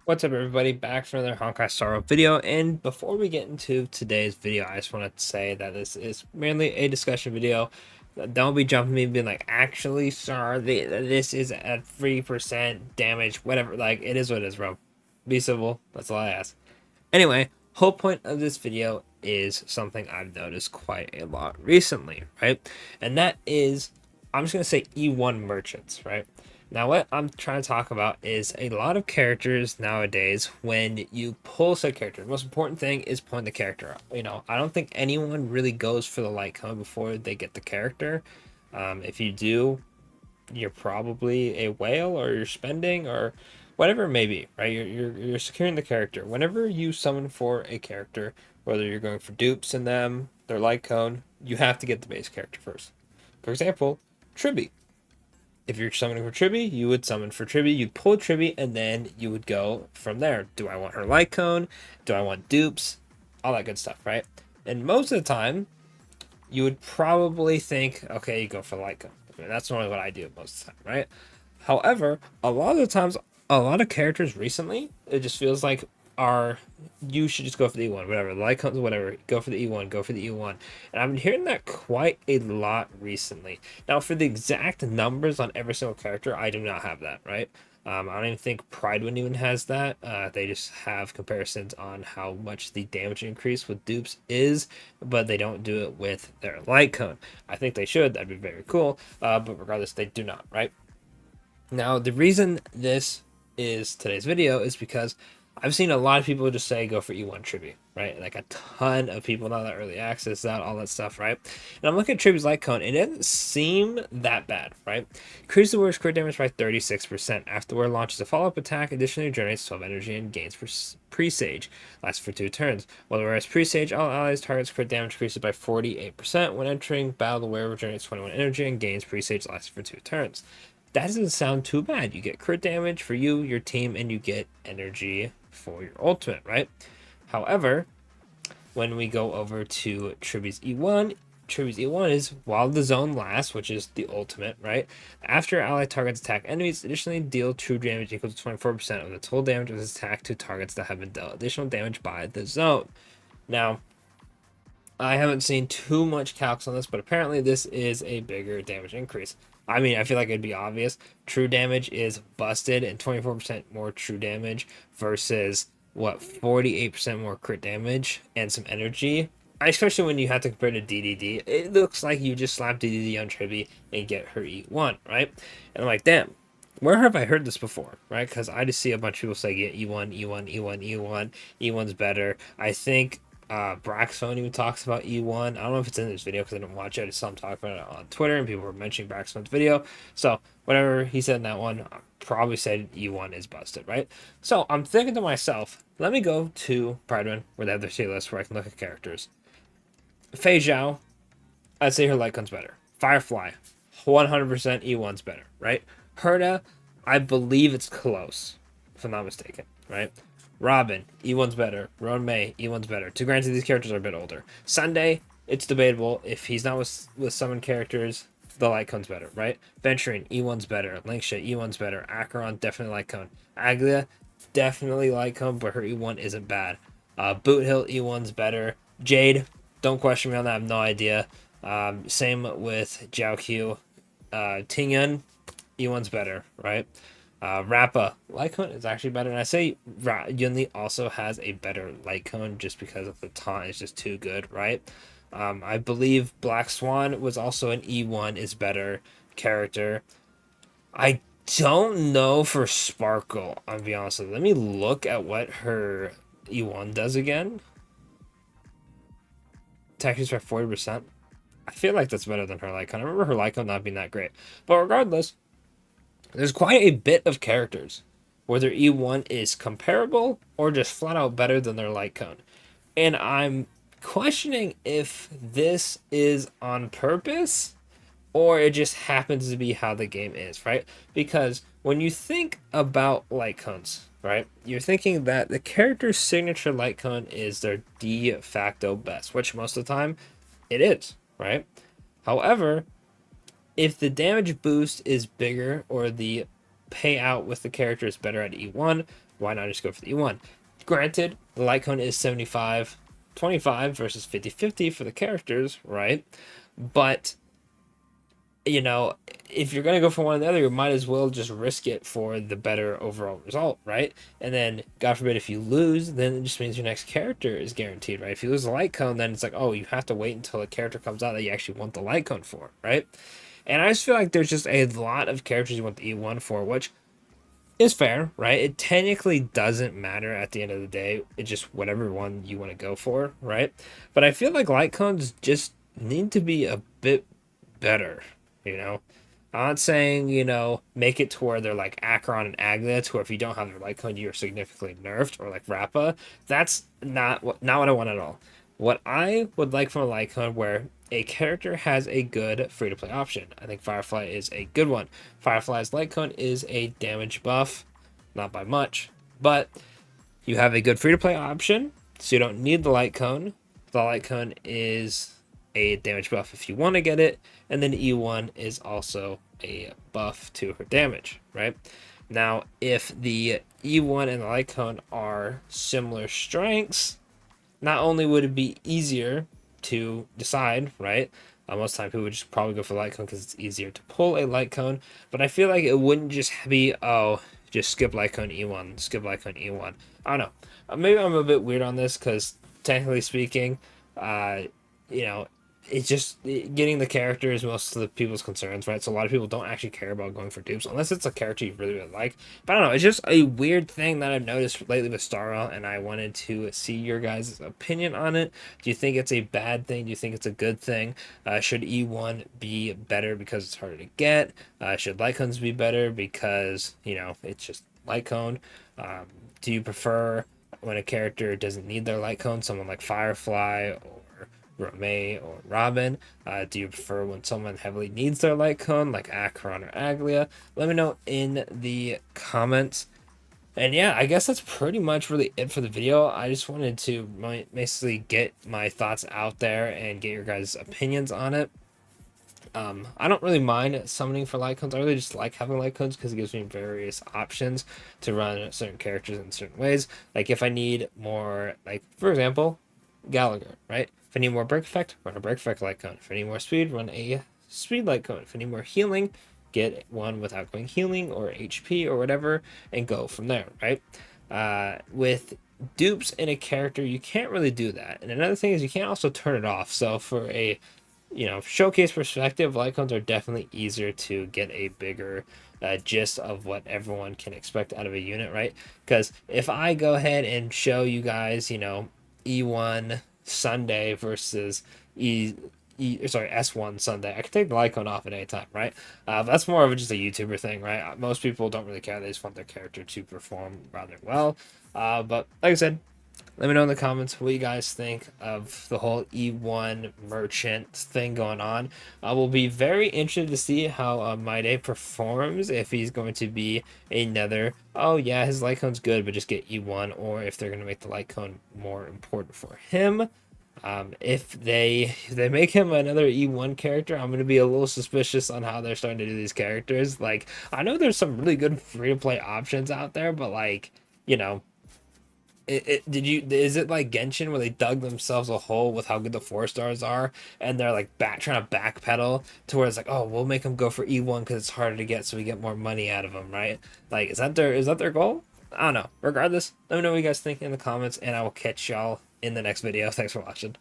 What's up, everybody? Back for another Honkai Star Rail video. And before we get into today's video, I just want to say that this is mainly a discussion video. Don't be jumping me being like, actually, sir, this is at 3% damage, whatever. Like, it is what it is, bro. Be civil. That's all I ask. Anyway, whole point of this video is something I've noticed quite a lot recently, right? And that is, I'm just going to say E1 merchants, right? Now, what I'm trying to talk about is a lot of characters nowadays. When you pull said character, the most important thing is pulling the character up. I don't think anyone really goes for the light cone before they get the character. If you do, you're probably a whale, or you're spending, or whatever it may be, right? You're securing the character. Whenever you summon for a character, whether you're going for dupes in them, their light cone, you have to get the base character first. For example, Tribi. If you're summoning for Tribi, you would summon for Tribi, you'd pull Tribi, and then you would go from there. Do I want her light cone? Do I want dupes? All that good stuff, right? And most of the time, you would probably think, okay, you go for Lyca. I mean, that's normally what I do most of the time, right? However, a lot of the times, a lot of characters recently, it just feels like are you should just go for the E1, whatever. The light comes, whatever. Go for the E1, go for the E1. And I've been hearing that quite a lot recently. Now, for the exact numbers on every single character, I do not have that, right? I don't even think Pridewind even has that. They just have comparisons on how much the damage increase with dupes is, but they don't do it with their light cone. I think they should. That'd be very cool. But regardless, they do not, right? Now, the reason this is today's video is because I've seen a lot of people just say go for E1 Tribute, right? Like a ton of people now that early access out, all that stuff, right? And I'm looking at Tribute's light cone, and it doesn't seem that bad, right? Increase the warrior's crit damage by 36%. After warrior launches a follow-up attack, additionally generates 12 energy and gains presage. Lasts for 2 turns. While the warrior's presage, all allies targets crit damage increases by 48%. When entering battle, the warrior generates 21 energy and gains presage. Lasts for 2 turns. That doesn't sound too bad. You get crit damage for you, your team, and you get energy for your ultimate, right? However, when we go over to Tribute's E1 is while the zone lasts, which is the ultimate, right? After ally targets attack enemies, additionally deal true damage equal to 24% of the total damage of this attack to targets that have been dealt additional damage by the zone. Now, I haven't seen too much calcs on this, but apparently this is a bigger damage increase. I mean, I feel like it'd be obvious. True damage is busted, and 24% more true damage versus what, 48% more crit damage and some energy. Especially when you have to compare to DDD, it looks like you just slap DDD on Tribi and get her E1, right? And I'm like, damn, where have I heard this before, right? Because I just see a bunch of people say get E1, E1, E1, E1. E1's better. I think Braxphone even talks about E1. I don't know if it's in this video because I didn't watch it. I just saw him talk about it on Twitter, and people were mentioning Braxphone's video. So whatever he said in that one, I probably said E1 is busted, right? So I'm thinking to myself, let me go to Pridewind where they have their tier list where I can look at characters. Fei Zhao, I'd say her light comes better. Firefly, 100% E1's better, right? Herda, I believe it's close, if I'm not mistaken, right? Robin, E1's better. Roan May, E1's better. To granted, these characters are a bit older. Sunday, it's debatable. If he's not with summon characters, the light cone's better, right? Venturing, E1's better. Linksha, E1's better. Acheron, definitely light cone. Aglia, definitely light cone, but her E1 isn't bad. Boot Hill, E1's better. Jade, don't question me on that. I have no idea. Same with Jiao Q. Tingyun, E1's better, right? Rappa, light cone is actually better. And I say Yunli also has a better light cone just because of the taunt is just too good, right? I believe Black Swan was also an E1 is better character. I don't know for Sparkle, I'll be honest with you. Let me look at what her E1 does again. Attack by 40%. I feel like that's better than her Lycon. I remember her Lycon not being that great. But regardless, there's quite a bit of characters where their E1 is comparable or just flat out better than their Lycon. And I'm questioning if this is on purpose or it just happens to be how the game is, right? Because when you think about light cones, right, you're thinking that the character's signature light cone is their de facto best, which most of the time it is, right? However, if the damage boost is bigger or the payout with the character is better at E1, Why not just go for the E1? Granted, the light cone is 75-25 versus 50-50 for the characters, right? But you know, if you're gonna go for one or the other, you might as well just risk it for the better overall result, right? And then, God forbid, if you lose, then it just means your next character is guaranteed, right? If you lose the light cone, then it's like, oh, you have to wait until a character comes out that you actually want the light cone for, right? And I just feel like there's just a lot of characters you want the E1 for, which is fair, right? It technically doesn't matter at the end of the day. It's just whatever one you want to go for, right? But I feel like light cones just need to be a bit better, you know? I'm not saying, make it to where they're like Acheron and Aglia, to where if you don't have their light cone, you're significantly nerfed, or like Rappa. That's not what I want at all. What I would like from a light cone where a character has a good free to play option. I think Firefly is a good one. Firefly's light cone is a damage buff, not by much, but you have a good free to play option, so you don't need the light cone. The light cone is a damage buff if you want to get it, and then E1 is also a buff to her damage, right? Now, if the E1 and the light cone are similar strengths, not only would it be easier to decide, right? Most time people would just probably go for light cone because it's easier to pull a light cone, but I feel like it wouldn't just be, oh, just skip light cone E1, skip light cone E1. I don't know. Maybe I'm a bit weird on this because technically speaking, you know, it's just getting the character is most of the people's concerns, right? So a lot of people don't actually care about going for dupes unless it's a character you really, really like. But I don't know, it's just a weird thing that I've noticed lately with Star Rail, and I wanted to see your guys' opinion on it. Do you think it's a bad thing? Do you think it's a good thing? Should E1 be better because it's harder to get? Should light cones be better because, it's just light cone? Do you prefer when a character doesn't need their light cone, someone like Firefly or Romay or Robin? Do you prefer when someone heavily needs their light cone, like Acheron or Aglia? Let me know in the comments. And yeah, I guess that's pretty much really it for the video. I just wanted to basically get my thoughts out there and get your guys' opinions on it. I don't really mind summoning for light cones. I really just like having light cones because it gives me various options to run certain characters in certain ways. Like if I need more, like for example, Gallagher, right? If I need more break effect, run a break effect light cone. If I need more speed, run a speed light cone. If I need more healing, get one with outgoing healing or HP or whatever, and go from there, right? With dupes in a character, you can't really do that. And another thing is you can't also turn it off. So for a showcase perspective, light cones are definitely easier to get a bigger gist of what everyone can expect out of a unit, right? Because if I go ahead and show you guys, E1 Sunday versus S1 Sunday, I can take the light cone off at any time, right? That's more of just a YouTuber thing, right? Most people don't really care. They just want their character to perform rather well. But like I said, let me know in the comments what you guys think of the whole E1 merchant thing going on. I will be very interested to see how Maide performs, if he's going to be another, oh yeah, his light cone's good, but just get E1, or if they're going to make the light cone more important for him. If they make him another E1 character, I'm going to be a little suspicious on how they're starting to do these characters. Like, I know there's some really good free-to-play options out there, but like, is it like Genshin where they dug themselves a hole with how good the 4 stars are, and they're like trying to backpedal to where it's like, oh, we'll make them go for E1 because it's harder to get, so we get more money out of them, right? Like, is that their goal? I don't know. Regardless, let me know what you guys think in the comments, and I will catch y'all in the next video. Thanks for watching.